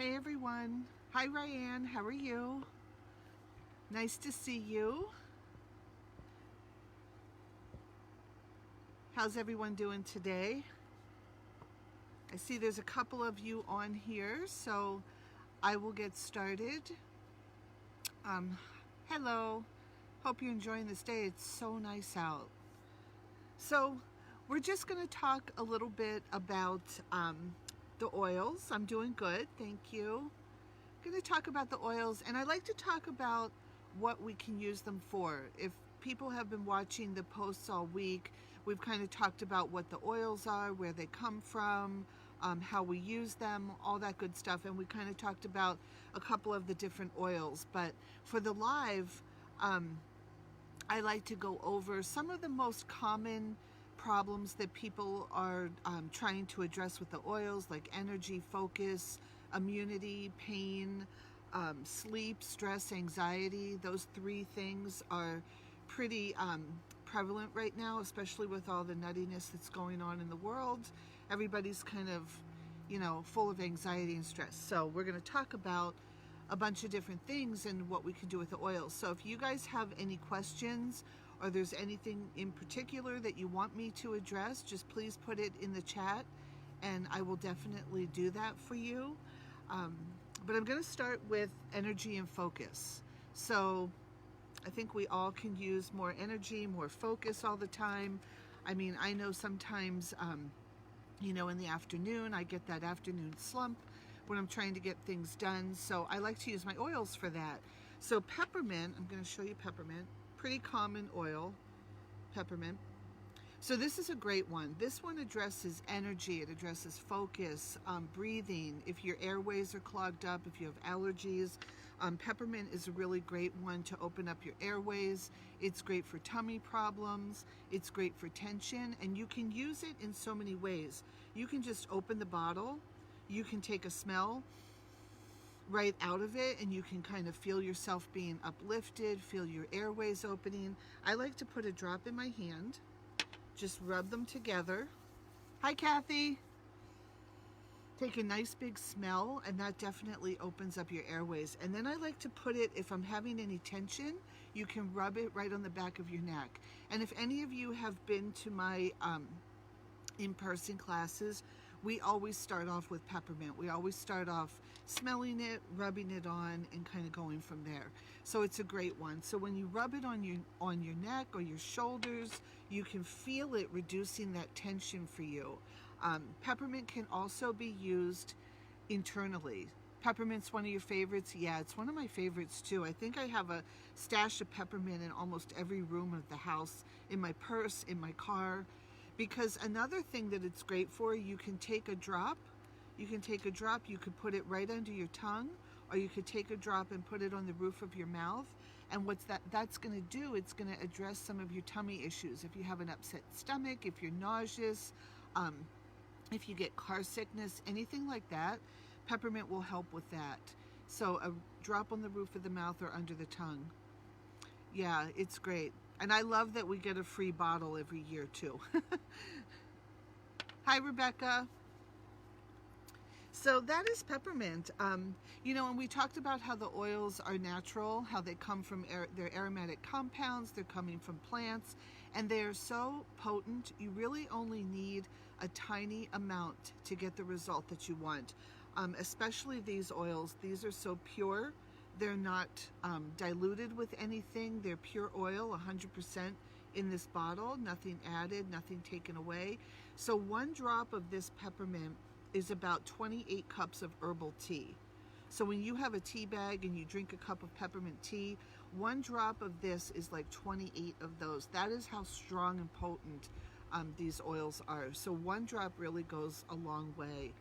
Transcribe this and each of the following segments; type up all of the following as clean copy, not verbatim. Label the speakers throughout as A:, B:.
A: Hey everyone. Hi Ryan, how are you? Nice to see you. How's everyone doing today? I see there's a couple of you on here, so I will get started. Hello. Hope you're enjoying this day. It's so nice out. So we're just going to talk a little bit about the oils. I'm doing good, thank you. Going to talk about the oils, and I like to talk about what we can use them for. If people have been watching the posts all week, we've kind of talked about what the oils are, where they come from, how we use them, all that good stuff, and we kind of talked about a couple of the different oils. But for the live, I like to go over some of the most common problems that people are trying to address with the oils, like energy, focus, immunity, pain, sleep, stress, anxiety. Those three things are pretty prevalent right now, especially with all the nuttiness that's going on in the world. Everybody's kind of, full of anxiety and stress. So we're going to talk about a bunch of different things and what we can do with the oils. So if you guys have any questions or there's anything in particular that you want me to address, just please put it in the chat and I will definitely do that for you. But I'm going to start with energy and focus. So I think we all can use more energy, more focus all the time. I mean, I know sometimes, in the afternoon, I get that afternoon slump when I'm trying to get things done. So I like to use my oils for that. So peppermint, I'm going to show you peppermint, pretty common oil, peppermint. So this is a great one. This one addresses energy, it addresses focus, breathing. If your airways are clogged up, if you have allergies, peppermint is a really great one to open up your airways. It's great for tummy problems, it's great for tension, and you can use it in so many ways. You can just open the bottle, you can take a smell right out of it, and you can kind of feel yourself being uplifted, feel your airways opening. I like to put a drop in my hand, just rub them together. Hi Kathy. Take a nice big smell, and that definitely opens up your airways. And then I like to put it, if I'm having any tension, you can rub it right on the back of your neck. And if any of you have been to my in-person classes, we always start off with peppermint. We always start off smelling it, rubbing it on, and kind of going from there. So it's a great one. So when you rub it on your neck or your shoulders, you can feel it reducing that tension for you. Peppermint can also be used internally. Peppermint's one of your favorites? Yeah, it's one of my favorites too. I think I have a stash of peppermint in almost every room of the house, in my purse, in my car. Because another thing that it's great for, you can take a drop, you could put it right under your tongue, or you could take a drop and put it on the roof of your mouth. And what's that's going to do, it's going to address some of your tummy issues. If you have an upset stomach, if you're nauseous, if you get car sickness, anything like that, peppermint will help with that. So a drop on the roof of the mouth or under the tongue. Yeah, it's great. And I love that we get a free bottle every year too. Hi, Rebecca. So that is peppermint. And we talked about how the oils are natural, how they come from their aromatic compounds, they're coming from plants, and they are so potent, you really only need a tiny amount to get the result that you want. Especially these oils, these are so pure. They're not diluted with anything. They're pure oil, 100% in this bottle, nothing added, nothing taken away. So one drop of this peppermint is about 28 cups of herbal tea. So when you have a tea bag and you drink a cup of peppermint tea, one drop of this is like 28 of those. That is how strong and potent these oils are. So one drop really goes a long way.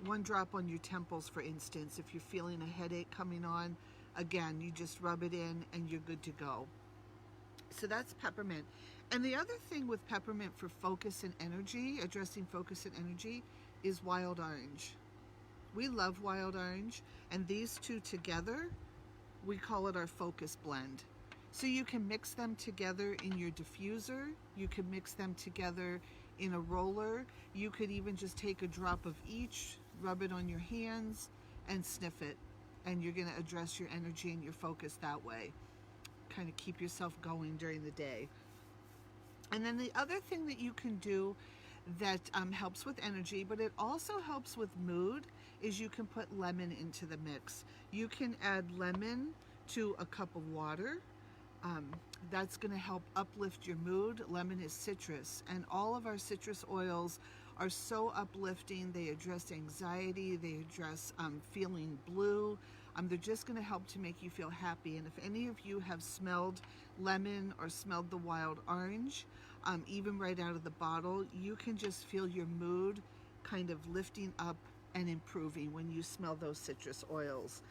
A: One drop on your temples, for instance, if you're feeling a headache coming on, again, you just rub it in and you're good to go. So that's peppermint. And the other thing with peppermint for focus and energy, addressing focus and energy, is wild orange. We love wild orange, and these two together, we call it our focus blend. So you can mix them together in your diffuser, you can mix them together in a roller, you could even just take a drop of each, rub it on your hands and sniff it, and you're going to address your energy and your focus that way. Kind of keep yourself going during the day. And then the other thing that you can do that helps with energy, but it also helps with mood, is you can put lemon into the mix. You can add lemon to a cup of water. That's going to help uplift your mood. Lemon is citrus, and all of our citrus oils are so uplifting. They address anxiety, they address feeling blue. They're just going to help to make you feel happy. And if any of you have smelled lemon or smelled the wild orange, even right out of the bottle, you can just feel your mood kind of lifting up and improving when you smell those citrus oils.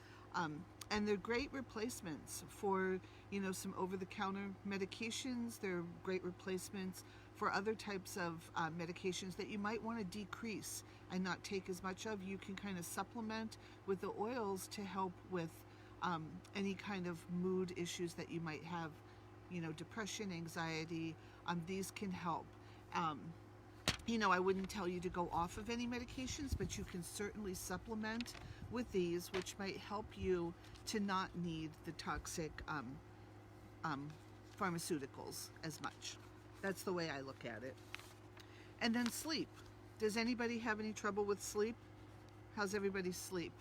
A: And they're great replacements for, you know, some over-the-counter medications. They're great replacements for other types of medications that you might want to decrease and not take as much of. You can kind of supplement with the oils to help with any kind of mood issues that you might have, you know, depression, anxiety. These can help. You know, I wouldn't tell you to go off of any medications, but you can certainly supplement with these, which might help you to not need the toxic pharmaceuticals as much. That's the way I look at it. And then sleep. Does anybody have any trouble with sleep? How's everybody's sleep?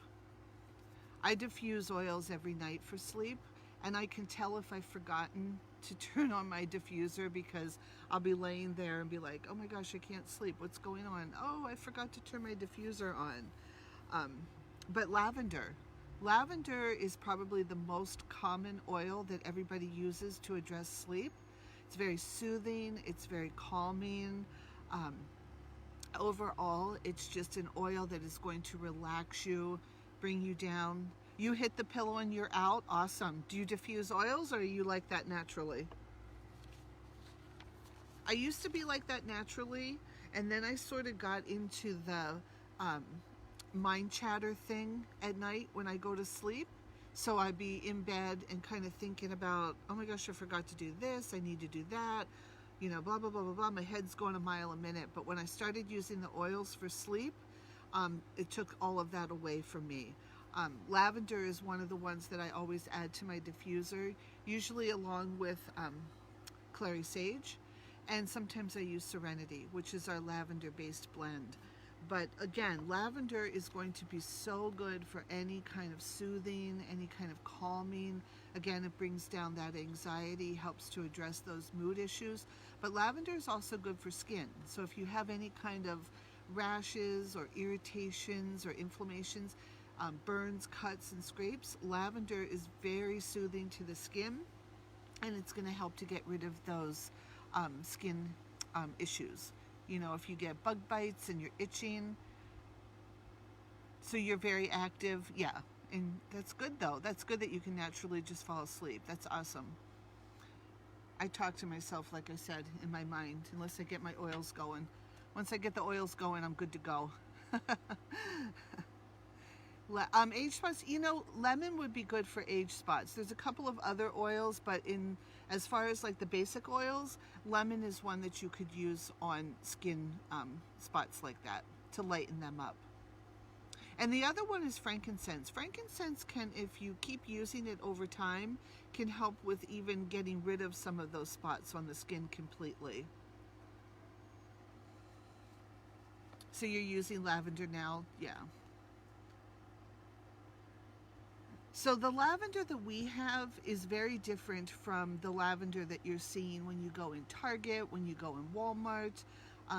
A: I diffuse oils every night for sleep, and I can tell if I've forgotten to turn on my diffuser, because I'll be laying there and be like, oh my gosh, I can't sleep. What's going on? Oh, I forgot to turn my diffuser on. But lavender. Lavender is probably the most common oil that everybody uses to address sleep. It's very soothing. It's very calming. Overall, it's just an oil that is going to relax you, bring you down. You hit the pillow and you're out. Awesome. Do you diffuse oils, or are you like that naturally? I used to be like that naturally, and then I sort of got into the mind chatter thing at night when I go to sleep. So I'd be in bed and kind of thinking about, oh my gosh, I forgot to do this, I need to do that, you know, blah, blah, blah, blah, blah. My head's going a mile a minute. But when I started using the oils for sleep, it took all of that away from me. Lavender is one of the ones that I always add to my diffuser, usually along with clary sage, and sometimes I use Serenity, which is our lavender-based blend. But again, lavender is going to be so good for any kind of soothing, any kind of calming. Again, it brings down that anxiety, helps to address those mood issues. But lavender is also good for skin. So if you have any kind of rashes or irritations or inflammations, burns, cuts, and scrapes, lavender is very soothing to the skin, and it's going to help to get rid of those skin issues. You know, if you get bug bites and you're itching, so you're very active, yeah. And that's good though. That's good that you can naturally just fall asleep. That's awesome. I talk to myself, like I said, in my mind, unless I get my oils going. Once I get the oils going, I'm good to go. Age spots, you know, lemon would be good for age spots. There's a couple of other oils, but as far as like the basic oils, lemon is one that you could use on skin spots like that to lighten them up. And the other one is frankincense. Frankincense can, if you keep using it over time, can help with even getting rid of some of those spots on the skin completely. So you're using lavender now? Yeah. So the lavender that we have is very different from the lavender that you're seeing when you go in Target, when you go in Walmart,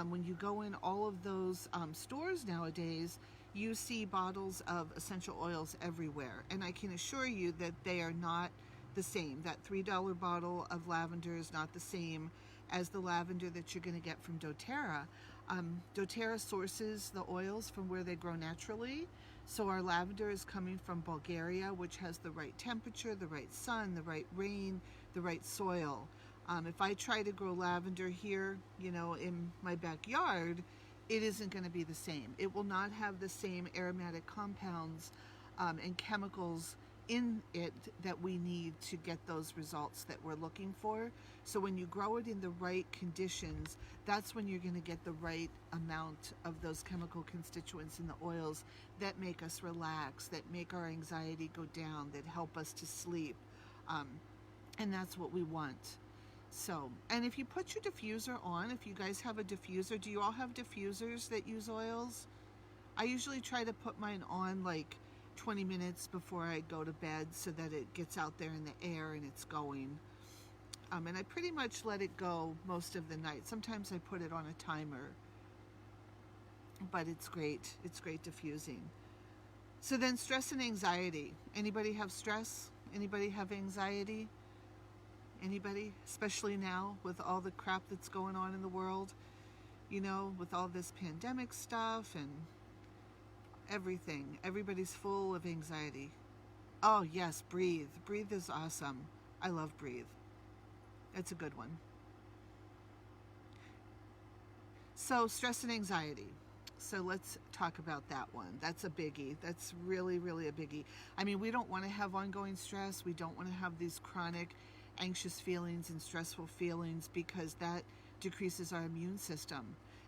A: when you go in all of those stores nowadays. You see bottles of essential oils everywhere, and I can assure you that they are not the same. That $3 bottle of lavender is not the same as the lavender that you're going to get from doTERRA. doTERRA sources the oils from where they grow naturally. So our lavender is coming from Bulgaria, which has the right temperature, the right sun, the right rain, the right soil. If I try to grow lavender here, you know, in my backyard, it isn't going to be the same. It will not have the same aromatic compounds and chemicals in it that we need to get those results that we're looking for. So when you grow it in the right conditions, that's when you're going to get the right amount of those chemical constituents in the oils that make us relax, that make our anxiety go down, that help us to sleep. And that's what we want. So, and if you put your diffuser on, if you guys have a diffuser, do you all have diffusers that use oils? I usually try to put mine on like 20 minutes before I go to bed so that it gets out there in the air and it's going. And I pretty much let it go most of the night. Sometimes I put it on a timer, but it's great. It's great diffusing. So then stress and anxiety. Anybody have stress? Anybody have anxiety? Anybody? Especially now with all the crap that's going on in the world, you know, with all this pandemic stuff and everything. Everybody's full of anxiety. Oh yes, breathe. Breathe is awesome. I love breathe. It's a good one. So stress and anxiety. So let's talk about that one. That's a biggie. That's really, really a biggie. I mean, we don't want to have ongoing stress. We don't want to have these chronic anxious feelings and stressful feelings, because that decreases our immune system.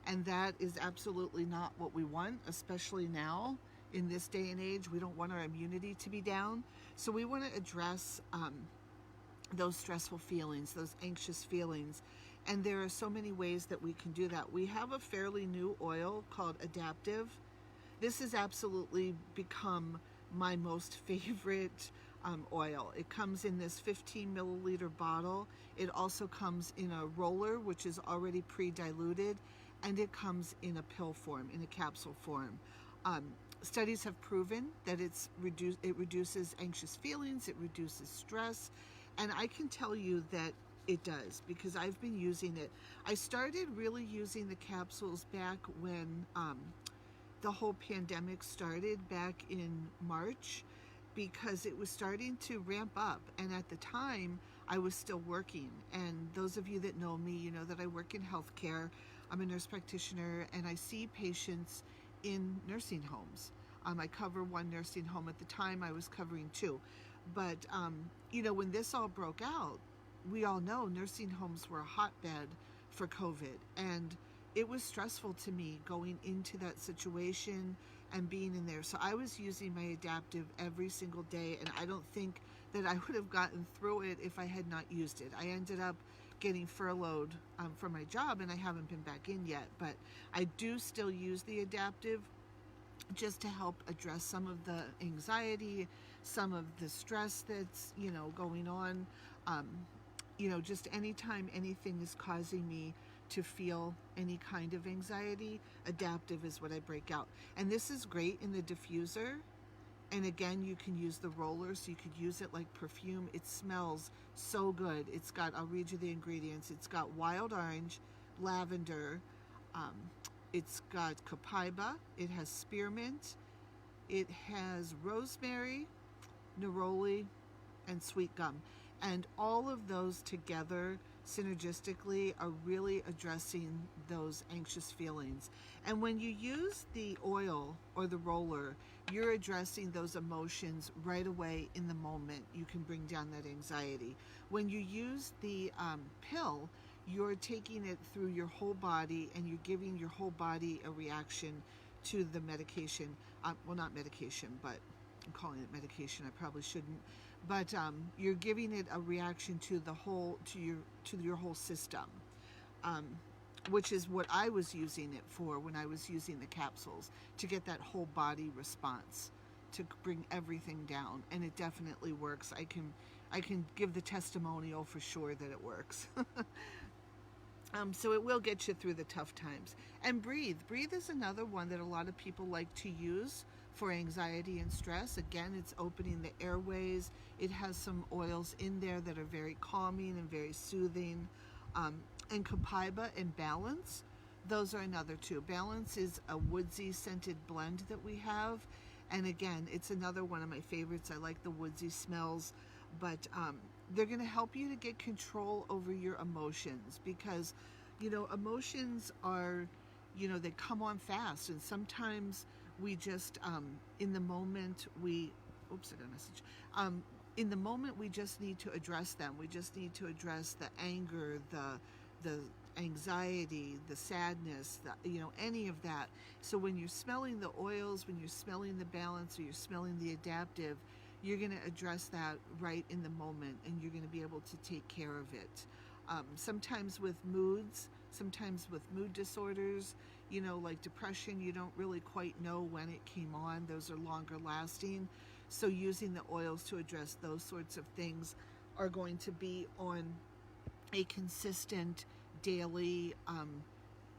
A: And that is absolutely not what we want, especially now in this day and age. We don't want our immunity to be down. So we want to address those stressful feelings, those anxious feelings. And there are so many ways that we can do that. We have a fairly new oil called Adaptive. This has absolutely become my most favorite oil. It comes in this 15 milliliter bottle. It also comes in a roller, which is already pre-diluted, and it comes in a pill form, in a capsule form. Studies have proven that it reduces anxious feelings, it reduces stress, and I can tell you that it does, because I've been using it. I started really using the capsules back when the whole pandemic started back in March, because it was starting to ramp up, and at the time I was still working. And those of you that know me, you know that I work in healthcare. I'm a nurse practitioner, and I see patients in nursing homes. I cover one nursing home. At the time I was covering two, but you know, when this all broke out, we all know nursing homes were a hotbed for COVID, and it was stressful to me going into that situation and being in there. So I was using my Adaptive every single day, and I don't think that I would have gotten through it if I had not used it. I ended up getting furloughed from my job, and I haven't been back in yet, but I do still use the Adaptive just to help address some of the anxiety, some of the stress that's, you know, going on. You know, just anytime anything is causing me to feel any kind of anxiety, Adaptive is what I break out. And this is great in the diffuser. And again, you can use the roller, so you could use it like perfume. It smells so good. It's got, I'll read you the ingredients. It's got wild orange, lavender, it's got copaiba, it has spearmint, it has rosemary, neroli, and sweet gum. And all of those together synergistically are really addressing those anxious feelings. And when you use the oil or the roller, you're addressing those emotions right away in the moment. You can bring down that anxiety. When you use the pill, you're taking it through your whole body, and you're giving your whole body a reaction to the medication. Well, not medication, but I'm calling it medication. I probably shouldn't. But you're giving it a reaction to the whole, to your whole system, which is what I was using it for when I was using the capsules, to get that whole body response, to bring everything down. And it definitely works. I can give the testimonial for sure that it works. So it will get you through the tough times. And breathe. Breathe is another one that a lot of people like to use for anxiety and stress. Again, it's opening the airways. It has some oils in there that are very calming and very soothing. And copaiba and balance, those are another two. Balance is a woodsy scented blend that we have. And again, it's another one of my favorites. I like the woodsy smells, but they're going to help you to get control over your emotions, because, you know, emotions are, you know, they come on fast, and sometimes we just, in the moment, we oops, I got a message. In the moment, we just need to address them. We just need to address the anger, the anxiety, the sadness, any of that. So when you're smelling the oils, when you're smelling the balance, or you're smelling the adaptive, you're going to address that right in the moment, and you're going to be able to take care of it. Sometimes with moods, sometimes with mood disorders, like depression, you don't really quite know when it came on. Those are longer lasting. So using the oils to address those sorts of things are going to be on a consistent, daily,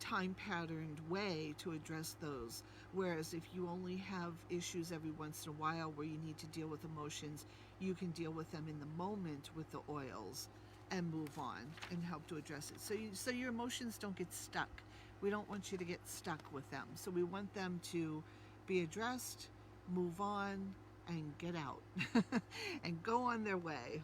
A: time patterned way to address those. Whereas if you only have issues every once in a while where you need to deal with emotions, you can deal with them in the moment with the oils and move on and help to address it. So your emotions don't get stuck. We don't want you to get stuck with them. So we want them to be addressed, move on, and get out and go on their way.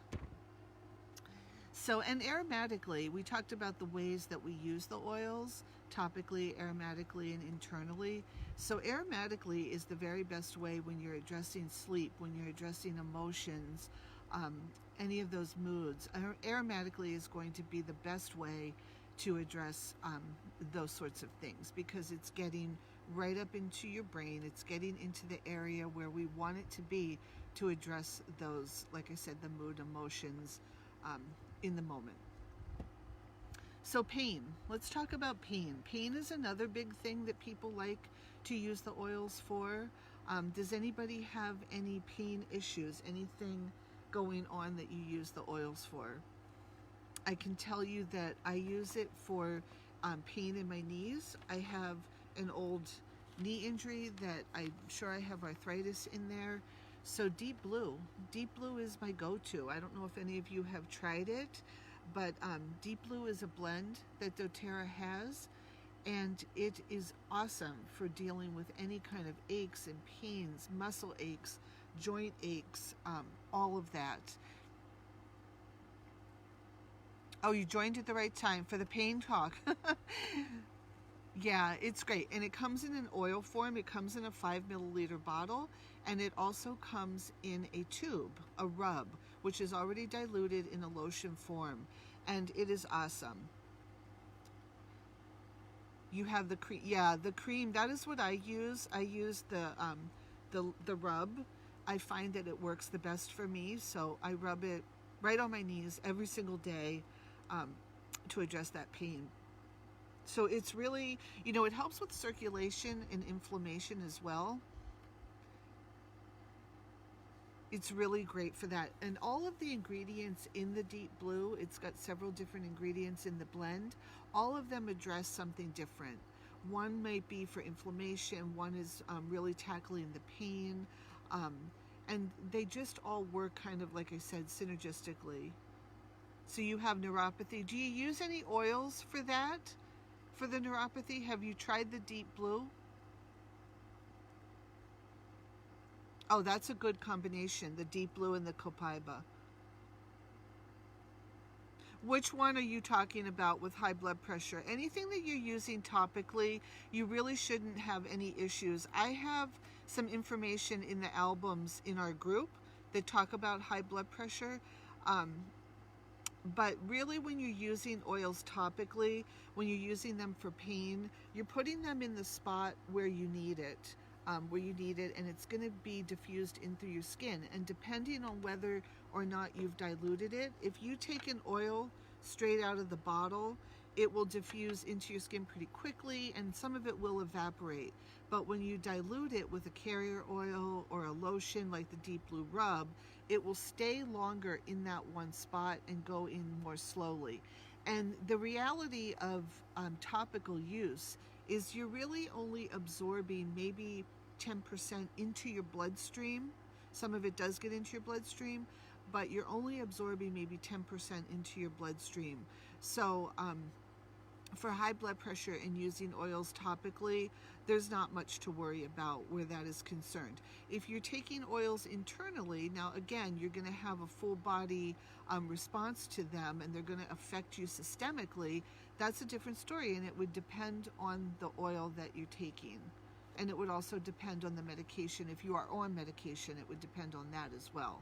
A: So, and aromatically, we talked about the ways that we use the oils, topically, aromatically, and internally. So aromatically is the very best way when you're addressing sleep, when you're addressing emotions, any of those moods. Aromatically is going to be the best way to address those sorts of things, because it's getting right up into your brain. It's getting into the area where we want it to be to address those, like I said, the mood, emotions in the moment. So pain. Let's talk about pain. Pain is another big thing that people like to use the oils for. Does anybody have any pain issues? Anything going on that you use the oils for? I can tell you that I use it for pain in my knees. I have an old knee injury that I'm sure I have arthritis in there. So Deep Blue is my go-to. I don't know if any of you have tried it, but Deep Blue is a blend that doTERRA has, and it is awesome for dealing with any kind of aches and pains, muscle aches, joint aches, all of that. Oh, you joined at the right time for the pain talk. Yeah, it's great. And it comes in an oil form. It comes in a 5 milliliter bottle. And it also comes in a tube, a rub, which is already diluted in a lotion form. And it is awesome. You have the cream. Yeah, the cream. That is what I use. I use the rub. I find that it works the best for me. So I rub it right on my knees every single day to address that pain. So it's really, it helps with circulation and inflammation as well. It's really great for that. And all of the ingredients in the Deep Blue, it's got several different ingredients in the blend. All of them address something different. One might be for inflammation. One is really tackling the pain. And they just all work kind of, like I said, synergistically. So you have neuropathy. Do you use any oils for that? For the neuropathy? Have you tried the Deep Blue? Oh, that's a good combination, the Deep Blue and the Copaiba. Which one are you talking about with high blood pressure? Anything that you're using topically, you really shouldn't have any issues. I have some information in the albums in our group that talk about high blood pressure. But really, when you're using oils topically, when you're using them for pain, you're putting them in the spot where you need it. And it's going to be diffused in through your skin. And depending on whether or not you've diluted it, if you take an oil straight out of the bottle, it will diffuse into your skin pretty quickly, and some of it will evaporate. But when you dilute it with a carrier oil or a lotion like the Deep Blue Rub, it will stay longer in that one spot and go in more slowly. And the reality of topical use is you're really only absorbing maybe 10% into your bloodstream. Some of it does get into your bloodstream, but you're only absorbing maybe 10% into your bloodstream. So for high blood pressure and using oils topically, there's not much to worry about where that is concerned. If you're taking oils internally, now again, you're going to have a full body response to them, and they're going to affect you systemically. That's a different story, and it would depend on the oil that you're taking. And it would also depend on the medication. If you are on medication, it would depend on that as well.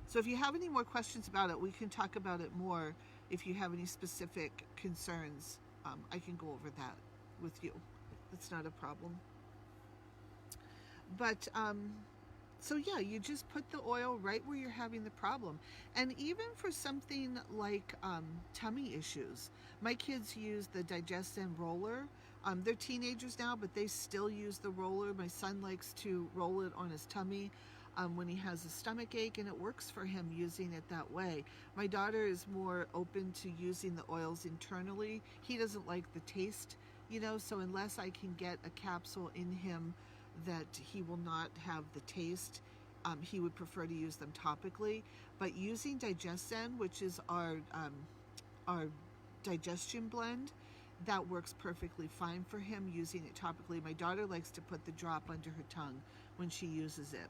A: So if you have any more questions about it, we can talk about it more. If you have any specific concerns, I can go over that with you. That's not a problem. But so yeah, you just put the oil right where you're having the problem. And even for something like tummy issues, my kids use the Digestin roller. They're teenagers now, but they still use the roller. My son likes to roll it on his tummy when he has a stomach ache, and it works for him using it that way. My daughter is more open to using the oils internally. He doesn't like the taste, you know, so unless I can get a capsule in him that he will not have the taste, he would prefer to use them topically. But using Digestin, which is our digestion blend, that works perfectly fine for him using it topically. My daughter likes to put the drop under her tongue when she uses it.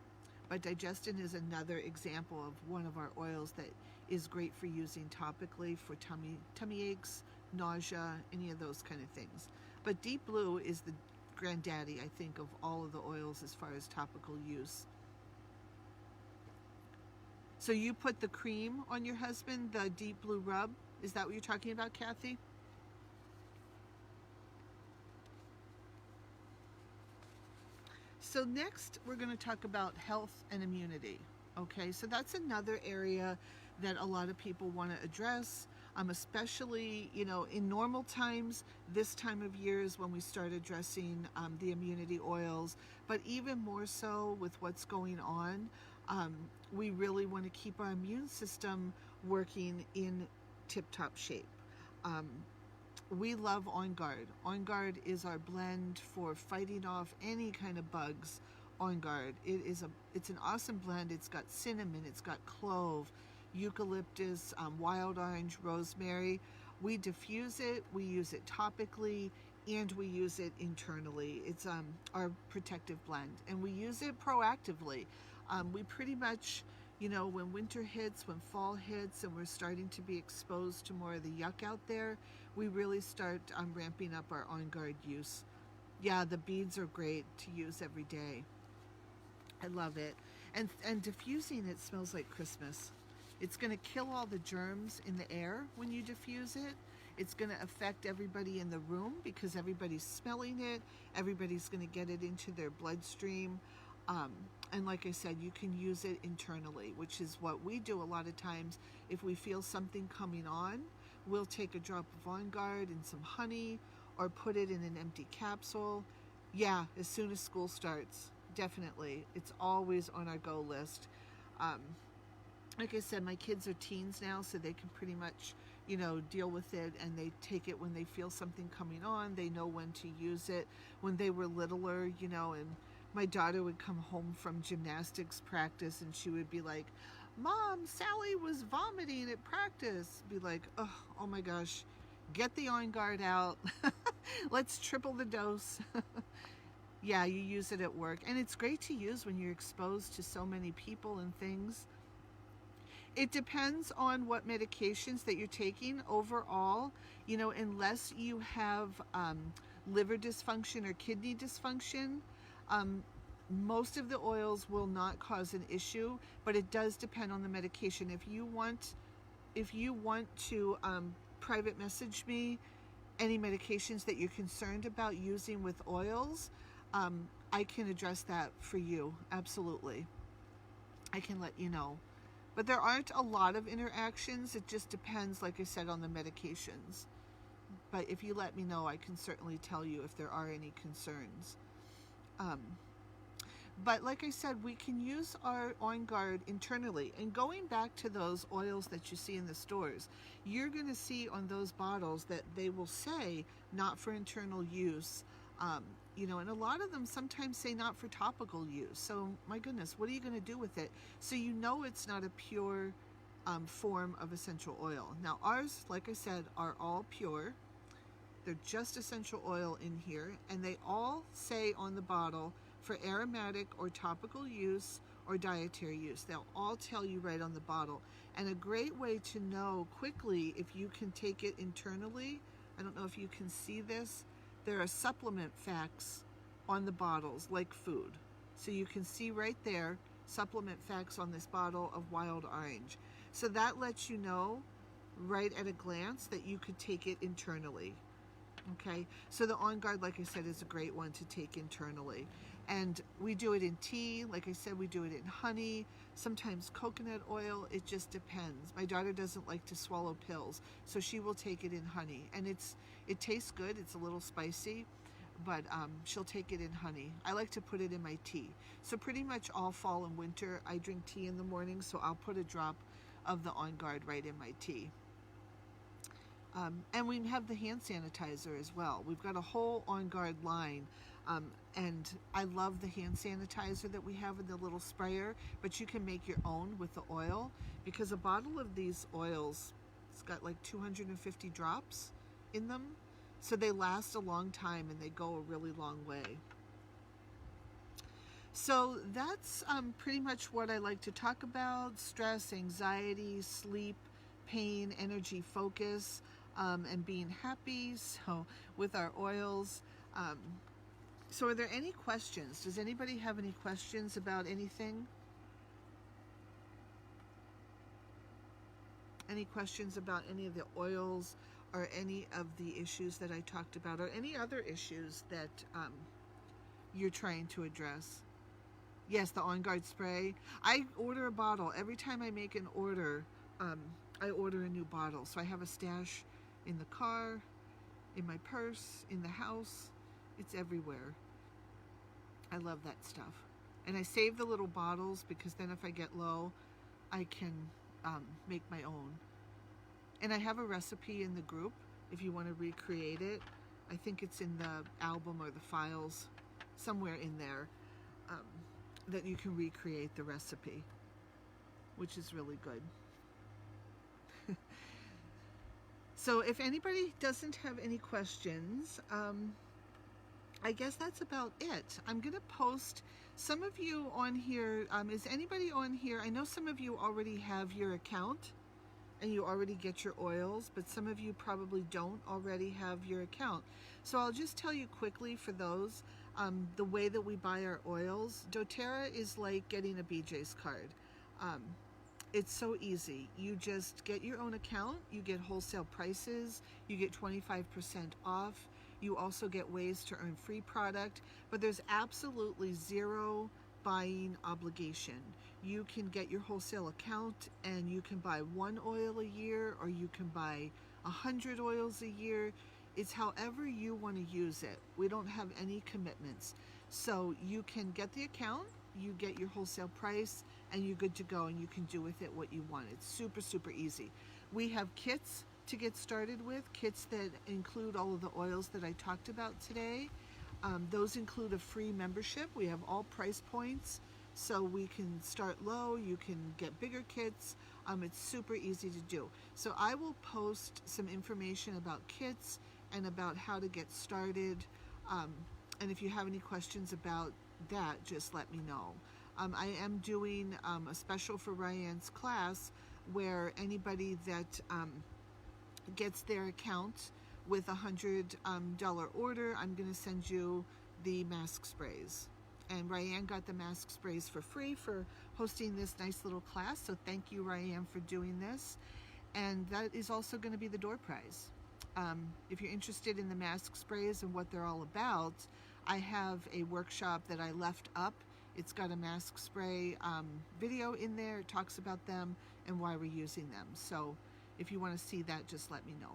A: But Digestin is another example of one of our oils that is great for using topically for tummy aches, nausea, any of those kind of things. But Deep Blue is the granddaddy, I think, of all of the oils as far as topical use. So you put the cream on your husband, the Deep Blue rub. Is that what you're talking about, Kathy? So next, we're going to talk about health and immunity. Okay, so that's another area that a lot of people want to address, especially, you know, in normal times. This time of year is when we start addressing the immunity oils, but even more so with what's going on, we really want to keep our immune system working in tip-top shape. We love On Guard. On Guard is our blend for fighting off any kind of bugs. On Guard. It's an awesome blend. It's got cinnamon, it's got clove, eucalyptus, wild orange, rosemary. We diffuse it, we use it topically, and we use it internally. It's our protective blend, and we use it proactively. We pretty much, you know, when winter hits, when fall hits, and we're starting to be exposed to more of the yuck out there, we really start ramping up our On Guard use. Yeah, the beads are great to use every day. I love it. And diffusing it smells like Christmas. It's going to kill all the germs in the air when you diffuse it. It's going to affect everybody in the room because everybody's smelling it. Everybody's going to get it into their bloodstream. And like I said, you can use it internally, which is what we do a lot of times. If we feel something coming on, we'll take a drop of On Guard and some honey, or put it in an empty capsule. Yeah, as soon as school starts, definitely. It's always on our go list. Like I said, my kids are teens now, so they can pretty much, you know, deal with it, and they take it when they feel something coming on. They know when to use it. When they were littler, you know, and my daughter would come home from gymnastics practice and she would be like, "Mom, Sally was vomiting at practice." Be like, oh my gosh, get the On Guard out. Let's triple the dose. Yeah, you use it at work, and it's great to use when you're exposed to so many people and things. It depends on what medications that you're taking overall, you know, unless you have liver dysfunction or kidney dysfunction. Most of the oils will not cause an issue, but it does depend on the medication. If you want to private message me any medications that you're concerned about using with oils, I can address that for you. Absolutely. I can let you know. But there aren't a lot of interactions. It just depends, like I said, on the medications. But if you let me know, I can certainly tell you if there are any concerns. But like I said, we can use our On Guard internally. And going back to those oils that you see in the stores, you're going to see on those bottles that they will say not for internal use. You know, and a lot of them sometimes say not for topical use. So my goodness, what are you going to do with it? So you know it's not a pure form of essential oil. Now ours, like I said, are all pure. They're just essential oil in here, and they all say on the bottle for aromatic or topical use or dietary use. They'll all tell you right on the bottle. And a great way to know quickly if you can take it internally, I don't know if you can see this, there are supplement facts on the bottles like food. So you can see right there, supplement facts on this bottle of wild orange. So that lets you know right at a glance that you could take it internally. Okay, so the On Guard, like I said, is a great one to take internally. And we do it in tea, like I said, we do it in honey, sometimes coconut oil. It just depends. My daughter doesn't like to swallow pills, so she will take it in honey. And it tastes good. It's a little spicy, but she'll take it in honey. I like to put it in my tea. So pretty much all fall and winter, I drink tea in the morning, so I'll put a drop of the On Guard right in my tea. And we have the hand sanitizer as well. We've got a whole On Guard line. And I love the hand sanitizer that we have in the little sprayer, but you can make your own with the oil, because a bottle of these oils, it's got like 250 drops in them. So they last a long time and they go a really long way. So that's pretty much what I like to talk about: stress, anxiety, sleep, pain, energy, focus, and being happy. So with our oils. So are there any questions? Does anybody have any questions about anything? Any questions about any of the oils or any of the issues that I talked about, or any other issues that you're trying to address? Yes, the On Guard spray. I order a bottle. Every time I make an order, I order a new bottle. So I have a stash in the car, in my purse, in the house. It's everywhere. I love that stuff. And I save the little bottles because then if I get low, I can make my own. And I have a recipe in the group if you want to recreate it. I think it's in the album or the files, somewhere in there, that you can recreate the recipe, which is really good. So if anybody doesn't have any questions, I guess that's about it. I'm going to post some of you on here. Is anybody on here? I know some of you already have your account and you already get your oils, but some of you probably don't already have your account. So I'll just tell you quickly for those, the way that we buy our oils. doTERRA is like getting a BJ's card. It's so easy. You just get your own account, you get wholesale prices, you get 25% off. You also get ways to earn free product, but there's absolutely zero buying obligation. You can get your wholesale account and you can buy 1 oil a year, or you can buy 100 oils a year. It's however you want to use it. We don't have any commitments. So you can get the account, you get your wholesale price, and you're good to go, and you can do with it what you want. It's super, super easy. We have kits to get started with, kits that include all of the oils that I talked about today. Those include a free membership. We have all price points, so we can start low, you can get bigger kits. It's super easy to do. So I will post some information about kits and about how to get started. And if you have any questions about that, just let me know. I am doing a special for Ryan's class where anybody that gets their account with $100 order, I'm going to send you the mask sprays. And Ryan got the mask sprays for free for hosting this nice little class. So thank you, Ryan, for doing this. And that is also going to be the door prize. If you're interested in the mask sprays and what they're all about, I have a workshop that I left up. It's got a mask spray video in there. It talks about them and why we're using them. So if you want to see that, just let me know.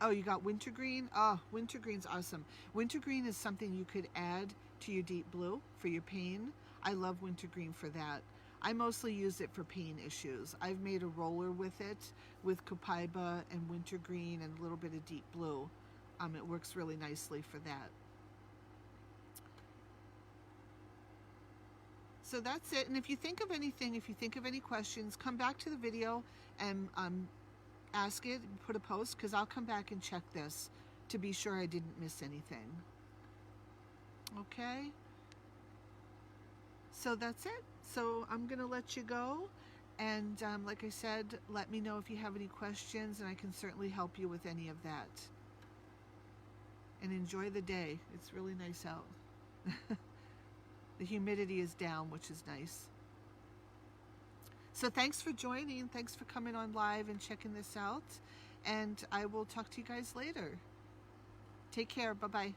A: Oh, you got wintergreen? Oh, wintergreen's awesome. Wintergreen is something you could add to your deep blue for your pain. I love wintergreen for that. I mostly use it for pain issues. I've made a roller with it, with copaiba and wintergreen and a little bit of deep blue. It works really nicely for that. So that's it. And if you think of anything, if you think of any questions, come back to the video and ask it, put a post, because I'll come back and check this to be sure I didn't miss anything. Okay? So that's it. So I'm going to let you go. And like I said, let me know if you have any questions, and I can certainly help you with any of that. and enjoy the day. It's really nice out. The humidity is down, which is nice. So thanks for joining. Thanks for coming on live and checking this out. And I will talk to you guys later. Take care. Bye-bye.